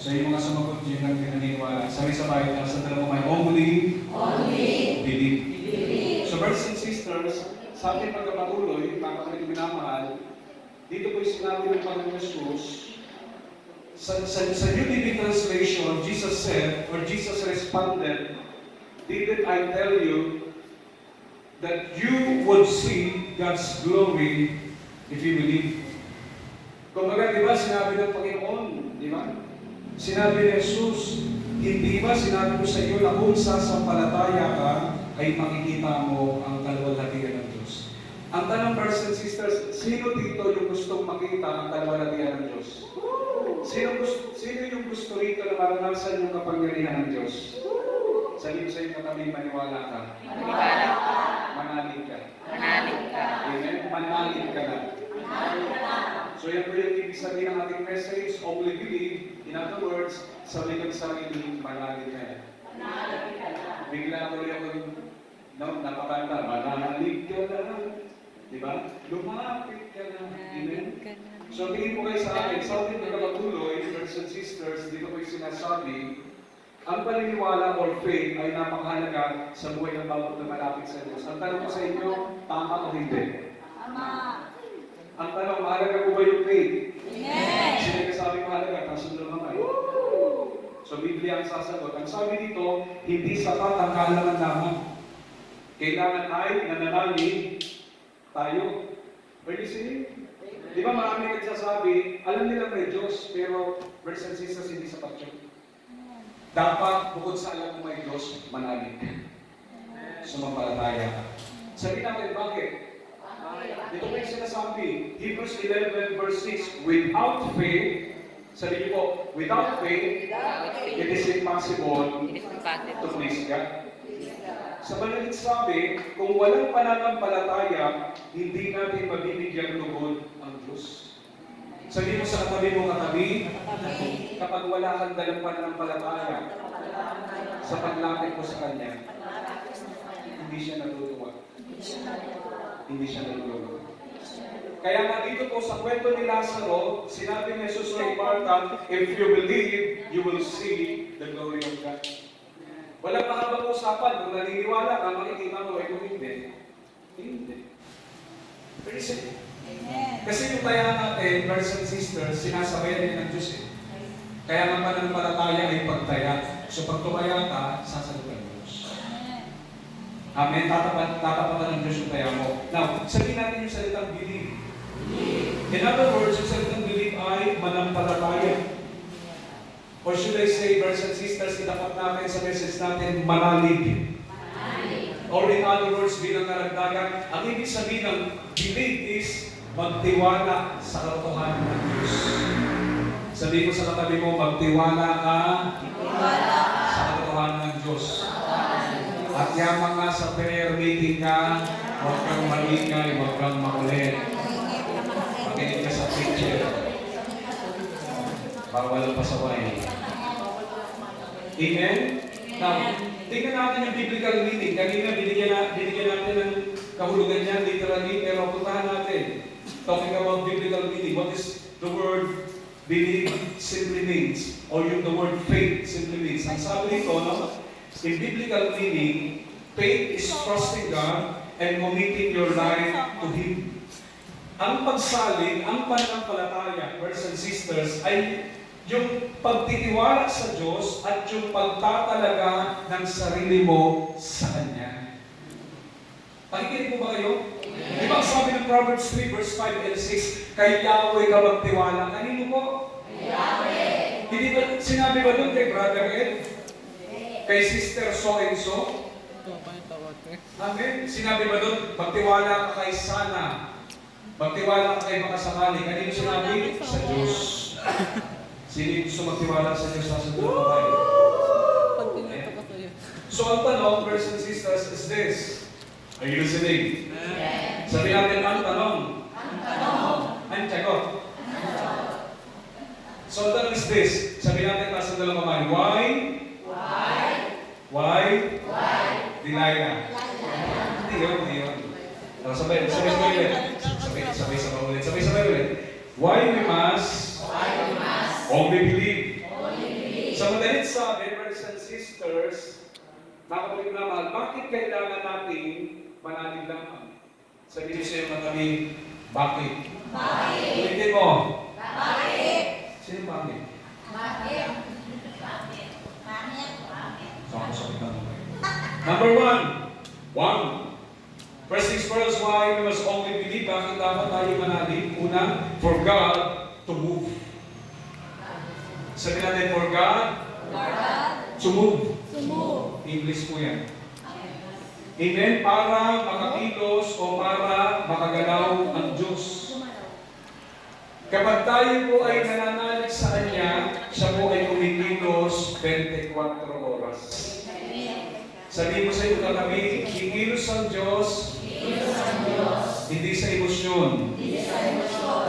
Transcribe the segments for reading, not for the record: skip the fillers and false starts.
So yung mga sumagot, yun ang pinaniniwala. Sabay-sabay, nasa dalawa may only believe. So brothers and sisters, sa ating pagkapatuloy, kapag minamahal, dito po sinabi ng Panginoon Jesus, sa New Living Translation, Jesus said, or Jesus responded, "Didn't I tell you that you would see God's glory if you believe?" Kumbaga, di ba, sinabi ng Panginoon, di ba? Sinabi ni Jesus, hindi ba sinabi ko sa iyo na kung sasampalataya ka, ay makikita mo ang kalwalhatian ng Diyos. Ang tanong, brothers and sisters, sino dito yung gustong makita ang kalwalhatian ng Diyos? Sino yung gusto rito na maranasan yung kapangyarihan ng Diyos? Sabihin sa iyo katabi, maniwala ka. Maniwala ka. Manalig ka. Manalig ka. Amen? Manalig ka na. So yan po yung ibig sabihin ng ating message, only believe. In other words, sabi ng sarili, manalig ka na. Bigla tuloy ako napakanta, manalig ka na. Diba? Lumapit ka na. Amen? So tingin po kayo sa akin, sa ating pagkakatuloy, brothers and sisters, dito ko yung sinasabi, ang paniniwala or faith ay napakahalaga sa buhay ng bawat na malapit sa Diyos. Ang tanong ko sa inyo, tama o hindi? Tama. Ang tanong, mahalaga po ba yung faith? Yes. Sino nagsasabi mahalaga? Kasunod naman kayo. So Biblia ang sasagot. Ang sabi dito, hindi sapat ang kaalaman lamang. Kailangan ay nananalig tayo. Are you listening? Di ba marami nagsasabi, alam nila may Diyos, pero brothers and sisters, hindi sapat yun. Dapat, bukod sa alam mo may Diyos, manalig ka. Sumampalataya ka. Sabi natin, bakit? Dito po yung sinasabi, Hebrews 11 verse 6, without faith, sabi niyo po, without faith, it is impossible to please God. Sa Banalit sabi, kung walang pananampalataya, hindi natin mabibigyan lugod ang Diyos. Sabi mo sa katabi mo, kapag wala kang dalang pananampalataya sa paglapit mo sa Kanya, hindi siya natutuwa. Hindi siya natutuwa. Kaya nga dito po sa kwento ni Lazaro, sinabi ni Jesus kay Martha, if you believe, you will see the glory of God. Walang mahabang usapan, kung naniniwala ka, makikita mo, ay kung hindi. Hindi. Very simple. Kasi yung kaya natin, brothers and sisters, sinasabayan din ng Diyos eh. Kaya nga pananampalataya ay pagtaya. So pag tumaya ka, sasagot ang Diyos. Amen. Tatapatan ng Diyos yung taya mo. Now, sabihin natin yung salitang believe. In other words, yung salitang believe ay manampalataya. Or should I say, brothers and sisters, itapat natin sa message natin, manalig. Or in other words, bilang karagdagan, ang ibig sabihin ng believe is magtiwala sa katotohanan ng Diyos. Sabihin ko sa katabi mo, magtiwala ka sa katotohanan ng Diyos. At yaman nga sa prayer meeting ka, huwag kang maingay, huwag kang makulit. Makinig ka sa picture. Para walang pasaway. Amen? Now, tingnan natin yung biblical meaning. Kanina, binigyan natin ng kahulugan niya, literally, pero puntahan natin. Talking about biblical meaning, what is the word believe simply means? Or yung the word faith simply means. Ang sabi nito, no? In biblical meaning, faith is trusting God and committing your life to Him. Ang pagsalig, ang pananampalataya, brothers and sisters, ay yung pagtitiwala sa Diyos at yung pagtatalaga ng sarili mo sa Kanya. Pakikinig mo ba kayo? Di ba sabi ng Proverbs 3 verse 5 and 6, kay Yahweh ka magtiwala. Kanino po? Yahweh. Hindi ba, sinabi ba doon kay Brother Ed? Kay Sister so and so? Amen. Sinabi ba doon, magtiwala ka kay Sana. Magtiwala ka kay makasakali. Kanino sinabi? Sa Diyos. Sino gusto magtiwala sa Diyos sa sunod na tayo? So ang tanong, brothers and sisters, is this. Are you listening? Yes. Sabi natin, ang tanong. Ang sagot. So ang tanong is this. Sabi natin, nasa dalang kamay. Why? Delilah. Hindi yun. Sabay ulit. Why we must only believe. Sa madalit sabi, brothers and sisters, mga kapatid na mahal, bakit kailangan natin manalig lamang? Sabihin niyo sa'yo kami, bakit? Bakit? Ulitin mo. Bakit? Sino bakit? Bakit? Bakit? Bakit? Sakit ang Number one. First things first, why we must only believe. Bakit dapat tayo manalig? Una, for God to move. Sabi natin, for God to move. Sumove. English po yan. Amen? Para makakilos o para makagalaw ang Diyos. Kapag tayo po ay nananalig sa Kanya, siya po ay kumikilos 24 oras. Sabi mo sa iyo kami, kikilos ang Diyos, hindi sa emosyon,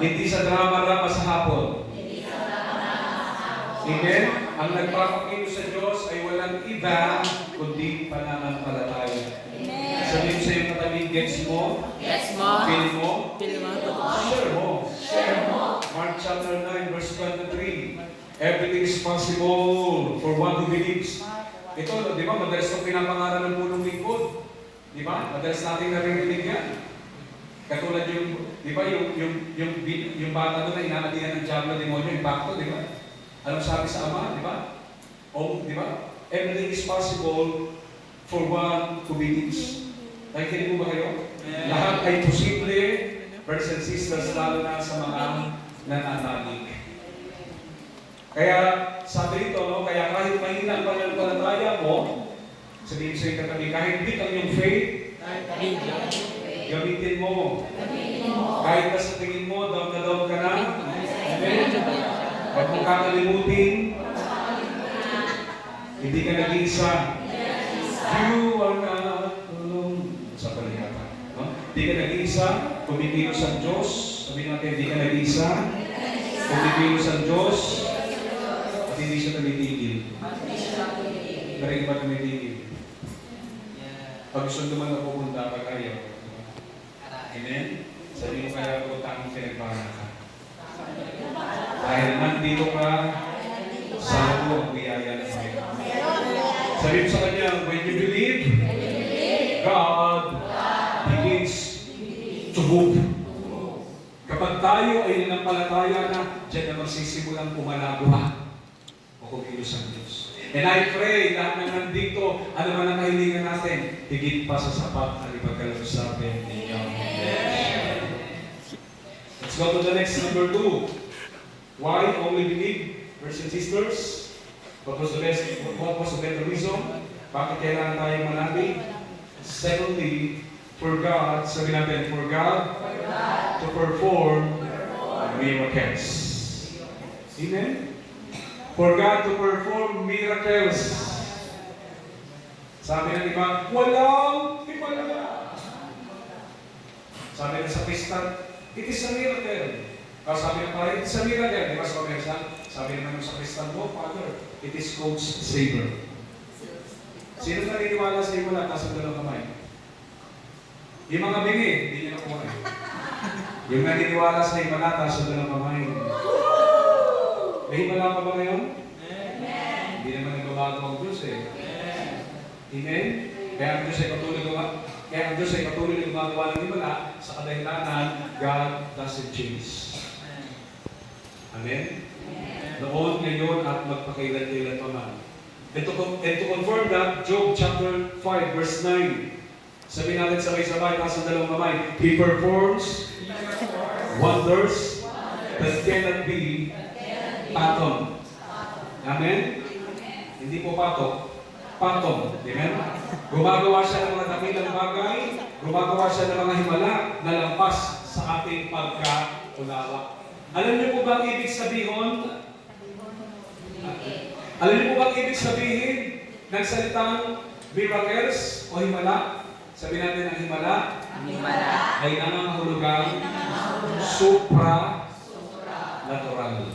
hindi sa drama-rama sa hapon. Amen? Ang nagpapakilos sa Diyos ay walang iba, kundi pananampalataya. Sabi mo sa iyo kami, gets mo? Yes, mo. Feel mo? Feel mo. Share mo. Mark chapter 9, verse 23. Everything is possible for one who believes. Ito, di ba, madalas itong pinapangaral ng punong lingkod. Di ba? Madalas natin naririnig yan. Katulad yung, di ba, yung bata doon na inaalihan ng Diablo, demonyo, yung bakto, di ba? Anong sabi sa Ama, di ba? O, di ba? Everything is possible for one who believes. Nakikinig mo ba kayo? Lahat ay posible, brothers and sisters, lalo na sa mga nananalig. Kaya, sabi rito, no, kaya kahit mahina ang pananampalataya mo, sabihin sa iyo katabi, kahit big ang iyong faith, gamitin mo. Kahit na sa tingin mo, down na down ka na. Amen? Huwag mong kakalimutin, hindi ka nag-iisa. You are not alone. Sa palihata. No? Hindi ka nag-iisa, kumikilos ang Diyos. Sabihin natin, hindi ka nag-iisa, kumikilos ang Diyos. At hindi siya tumitigil. Pero ba tumitigil? Pag gusto naman na pupunta, pag ayaw. Amen? Sabi mo kaya ko tanging pinagpahal ka. Dahil nandito ka, sa ako ang biyaya ng Panginoon. Sabi mo sa kanya, when you believe, God begins to move. Kapag tayo ay nanampalataya na, diyan na magsisimulang pumalagwa o kumilos ang Diyos. And I pray, lahat na nandito, ano man ang kahilingan natin, higit pa sa sapat na ipagkalabsabi ninyo. Let's go to the next, number 2. Why only believe? Brothers and sisters, what was the better reason? Bakit kailangan tayo manalig? Secondly, for God, sabi natin, for God to perform miracles. Amen? For God to perform miracles. Sabi ng iba, walang himala. Sabi na sa Kristan, it is a miracle. Sabi ng pare, it is a miracle. Di ba sa Komersan? Sabi naman sa Kristan, oh Father, it is God's savor. Sino naniniwala sa himala? Taas ang dalawang kamay. Yung mga bingi, hindi niya nakuha. Yung naniniwala sa himala, taas ang dalawang kamay. May himala ka ba ngayon? Amen. Hindi naman nagbabago ang Diyos eh. Amen? Kaya ang Diyos ay patuloy na gumagawa ng himala sa kadahilanan, God doesn't change. Amen? Noon, ngayon, at magpakailan-kailan pa man. And to confirm that, Job chapter 5, verse 9. Sabi natin sabay-sabay, taas ang dalawang kamay. He performs wonders that cannot be patong. Amen? Hindi po patok. Patong. Amen? Gumagawa siya ng mga dakilang bagay, gumagawa siya ng mga himala na lampas sa ating pagkaunawa. Alam niyo po ba ang ibig sabihin? Alam niyo po ba ang ibig sabihin ng salitang miracles o himala? Sabi natin ang himala ay nangangahulugang supra-natural.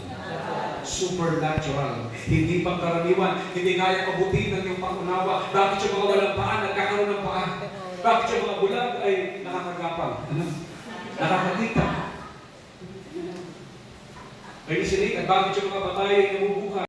Supernatural. Hindi pangkaraniwan. Hindi kaya pabutin ng iyong pangunawa. Bakit yung mga walang paa nagkakaroon ng paa? Bakit yung mga bulag ay nakakagapang? Nakakakita. Ay isinig, at bakit yung mga patay ay nabubuhay?